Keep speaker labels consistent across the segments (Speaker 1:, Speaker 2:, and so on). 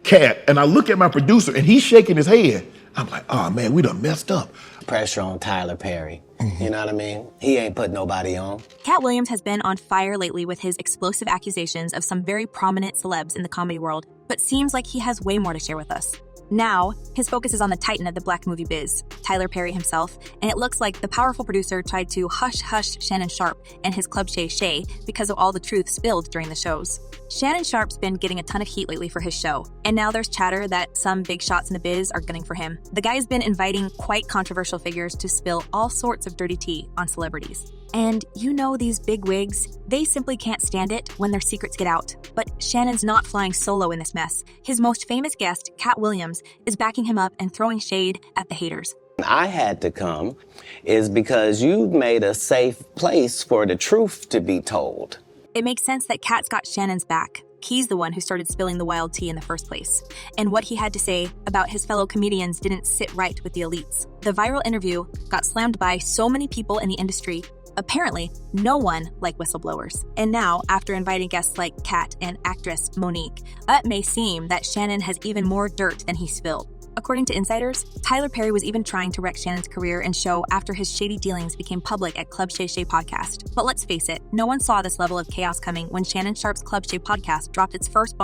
Speaker 1: Katt, and I look at my producer, and he's shaking his head. I'm like, oh, man, we done messed up.
Speaker 2: Pressure on Tyler Perry. You know what I mean? He ain't put nobody on.
Speaker 3: Katt Williams has been on fire lately with his explosive accusations of some very prominent celebs in the comedy world, but seems like he has way more to share with us. Now, his focus is on the titan of the black movie biz, Tyler Perry himself, and it looks like the powerful producer tried to hush Shannon Sharpe and his Club Shay because of all the truth spilled during the shows. Shannon Sharpe's been getting a ton of heat lately for his show, and now there's chatter that some big shots in the biz are gunning for him. The guy's been inviting quite controversial figures to spill all sorts of dirty tea on celebrities. And you know these big wigs, they simply can't stand it when their secrets get out. But Shannon's not flying solo in this mess. His most famous guest, Katt Williams, is backing him up and throwing shade at the haters.
Speaker 2: I had to come is because you made a safe place for the truth to be told.
Speaker 3: It makes sense that Katt's got Shannon's back. He's the one who started spilling the wild tea in the first place. And what he had to say about his fellow comedians didn't sit right with the elites. The viral interview got slammed by so many people in the industry. Apparently, no one liked whistleblowers. And now, after inviting guests like Katt and actress Monique, it may seem that Shannon has even more dirt than he spilled. According to insiders, Tyler Perry was even trying to wreck Shannon's career and show after his shady dealings became public at Club Shay podcast. But let's face it, no one saw this level of chaos coming when Shannon Sharpe's Club Shay podcast dropped its first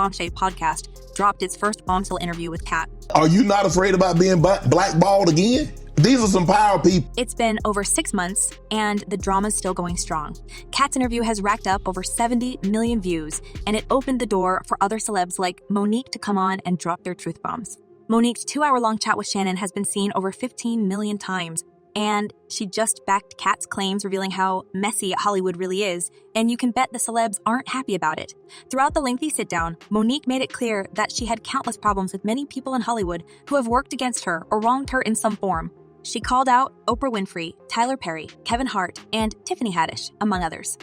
Speaker 3: bombshell interview with Katt.
Speaker 1: Are you not afraid about being blackballed again? These are some power people.
Speaker 3: It's been over 6 months, and the drama's still going strong. Katt's interview has racked up over 70 million views, and it opened the door for other celebs like Monique to come on and drop their truth bombs. Monique's 2-hour-long chat with Shannon has been seen over 15 million times, and she just backed Katt's claims, revealing how messy Hollywood really is, and you can bet the celebs aren't happy about it. Throughout the lengthy sit-down, Monique made it clear that she had countless problems with many people in Hollywood who have worked against her or wronged her in some form. She called out Oprah Winfrey, Tyler Perry, Kevin Hart, and Tiffany Haddish, among others.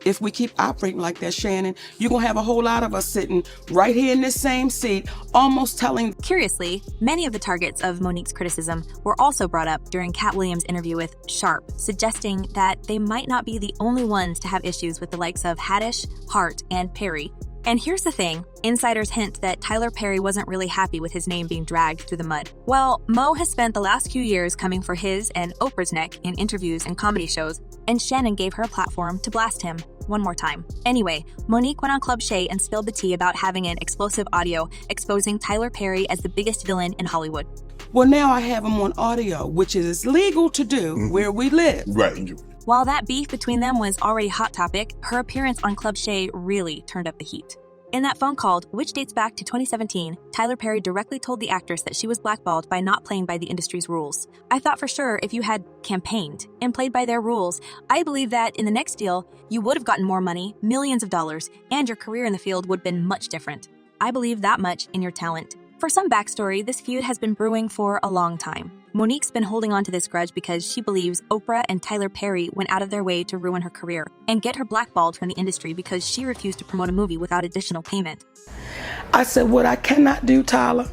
Speaker 4: If we keep operating like that, Shannon, you're going to have a whole lot of us sitting right here in this same seat, almost telling...
Speaker 3: Curiously, many of the targets of Monique's criticism were also brought up during Katt Williams' interview with Sharpe, suggesting that they might not be the only ones to have issues with the likes of Haddish, Hart, and Perry. And here's the thing, insiders hint that Tyler Perry wasn't really happy with his name being dragged through the mud. Well, Mo has spent the last few years coming for his and Oprah's neck in interviews and comedy shows, and Shannon gave her a platform to blast him one more time. Anyway, Monique went on Club Shay and spilled the tea about having an explosive audio exposing Tyler Perry as the biggest villain in Hollywood.
Speaker 4: Well, now I have him on audio, which is legal to do where we live.
Speaker 1: Right.
Speaker 3: While that beef between them was already a hot topic, her appearance on Club Shay really turned up the heat. In that phone call, which dates back to 2017, Tyler Perry directly told the actress that she was blackballed by not playing by the industry's rules. I thought for sure if you had campaigned and played by their rules, I believe that in the next deal, you would have gotten more money, millions of dollars, and your career in the field would have been much different. I believe that much in your talent. For some backstory, this feud has been brewing for a long time. Monique's been holding on to this grudge because she believes Oprah and Tyler Perry went out of their way to ruin her career and get her blackballed from the industry because she refused to promote a movie without additional payment.
Speaker 4: I said, what I cannot do, Tyler,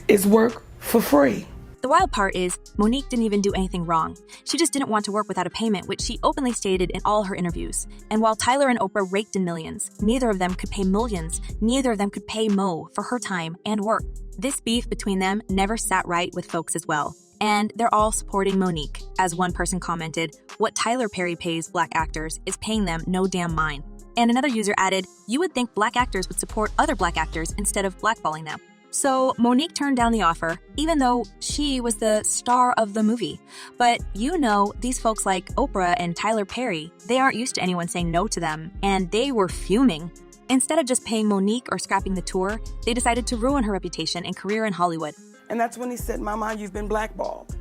Speaker 4: is work for free.
Speaker 3: The wild part is, Monique didn't even do anything wrong. She just didn't want to work without a payment, which she openly stated in all her interviews. And while Tyler and Oprah raked in millions, neither of them could pay millions. Neither of them could pay Mo for her time and work. This beef between them never sat right with folks as well. And they're all supporting Monique. As one person commented, what Tyler Perry pays black actors is paying them no damn mind. And another user added, you would think black actors would support other black actors instead of blackballing them. So Monique turned down the offer, even though she was the star of the movie. But you know, these folks like Oprah and Tyler Perry, they aren't used to anyone saying no to them, and they were fuming. Instead of just paying Monique or scrapping the tour, they decided to ruin her reputation and career in Hollywood.
Speaker 4: And that's when he said, Mama, you've been blackballed.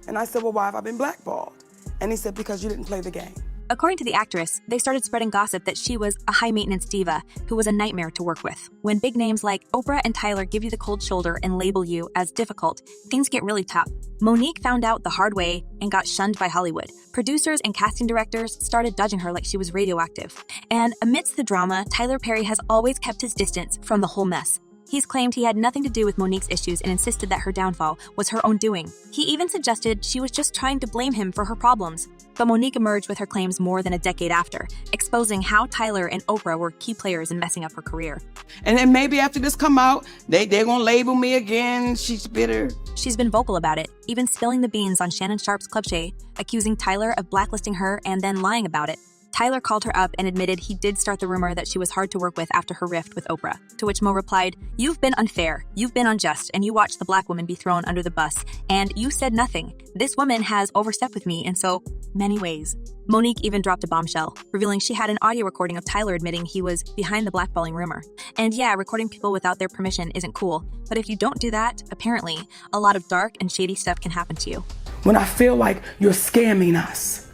Speaker 4: And I said, well, why have I been blackballed? And he said, because you didn't play the game.
Speaker 3: According to the actress, they started spreading gossip that she was a high-maintenance diva who was a nightmare to work with. When big names like Oprah and Tyler give you the cold shoulder and label you as difficult, things get really tough. Monique found out the hard way and got shunned by Hollywood. Producers and casting directors started judging her like she was radioactive. And amidst the drama, Tyler Perry has always kept his distance from the whole mess. He's claimed he had nothing to do with Monique's issues and insisted that her downfall was her own doing. He even suggested she was just trying to blame him for her problems. But Monique emerged with her claims more than a decade after, exposing how Tyler and Oprah were key players in messing up her career.
Speaker 4: And then maybe after this come out, they're gonna label me again. She's bitter.
Speaker 3: She's been vocal about it, even spilling the beans on Shannon Sharpe's Club Shay, accusing Tyler of blacklisting her and then lying about it. Tyler called her up and admitted he did start the rumor that she was hard to work with after her rift with Oprah, to which Mo replied, "You've been unfair, you've been unjust, and you watched the black woman be thrown under the bus, and you said nothing. This woman has overstepped with me in so many ways." Monique even dropped a bombshell, revealing she had an audio recording of Tyler admitting he was behind the blackballing rumor. And yeah, recording people without their permission isn't cool, but if you don't do that, apparently, a lot of dark and shady stuff can happen to you.
Speaker 4: When I feel like you're scamming us,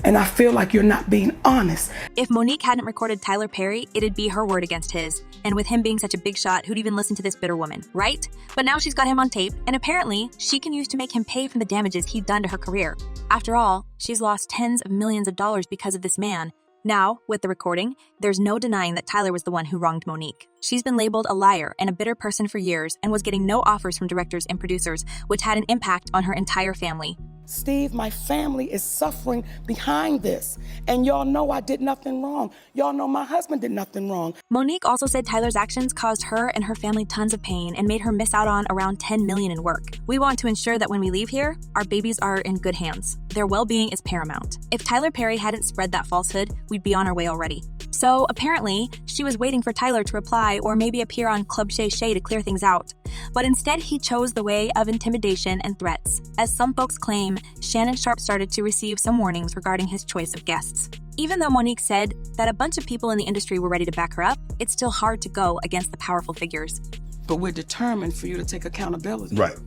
Speaker 4: and I feel like you're not being honest.
Speaker 3: If Monique hadn't recorded Tyler Perry, it'd be her word against his. And with him being such a big shot, who'd even listen to this bitter woman, right? But now she's got him on tape, and apparently, she can use to make him pay for the damages he'd done to her career. After all, she's lost tens of millions of dollars because of this man. Now, with the recording, there's no denying that Tyler was the one who wronged Monique. She's been labeled a liar and a bitter person for years and was getting no offers from directors and producers, which had an impact on her entire family.
Speaker 4: Steve, my family is suffering behind this. And y'all know I did nothing wrong. Y'all know my husband did nothing wrong.
Speaker 3: Monique also said Tyler's actions caused her and her family tons of pain and made her miss out on around $10 million in work. We want to ensure that when we leave here, our babies are in good hands. Their well-being is paramount. If Tyler Perry hadn't spread that falsehood, we'd be on our way already. So apparently, she was waiting for Tyler to reply or maybe appear on Club Shay Shay to clear things out. But instead, he chose the way of intimidation and threats. As some folks claim, Shannon Sharpe started to receive some warnings regarding his choice of guests. Even though Monique said that a bunch of people in the industry were ready to back her up, it's still hard to go against the powerful figures.
Speaker 4: But we're determined for you to take accountability.
Speaker 1: Right.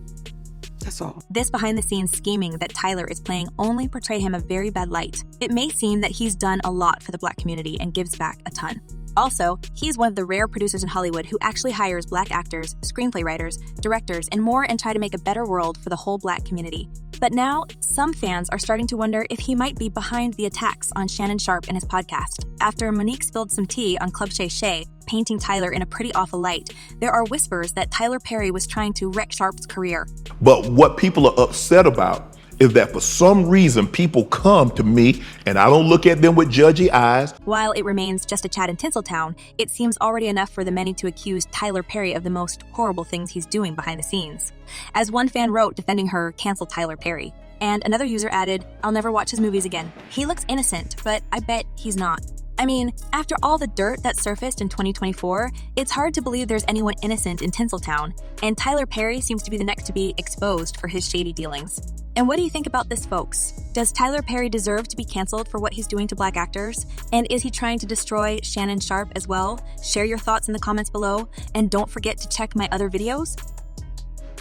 Speaker 4: That's all.
Speaker 3: This behind-the-scenes scheming that Tyler is playing only portray him a very bad light. It may seem that he's done a lot for the black community and gives back a ton. Also, he's one of the rare producers in Hollywood who actually hires black actors, screenplay writers, directors, and more and try to make a better world for the whole black community. But now, some fans are starting to wonder if he might be behind the attacks on Shannon Sharpe and his podcast. After Monique spilled some tea on Club Shay Shay, painting Tyler in a pretty awful light, there are whispers that Tyler Perry was trying to wreck Sharpe's career.
Speaker 1: But what people are upset about is that for some reason people come to me and I don't look at them with judgy eyes.
Speaker 3: While it remains just a chat in Tinseltown, it seems already enough for the many to accuse Tyler Perry of the most horrible things he's doing behind the scenes. As one fan wrote defending her, "Cancel Tyler Perry." And another user added, "I'll never watch his movies again. He looks innocent, but I bet he's not." I mean, after all the dirt that surfaced in 2024, it's hard to believe there's anyone innocent in Tinseltown, and Tyler Perry seems to be the next to be exposed for his shady dealings. And what do you think about this, folks? Does Tyler Perry deserve to be canceled for what he's doing to black actors? And is he trying to destroy Shannon Sharpe as well? Share your thoughts in the comments below, and don't forget to check my other videos.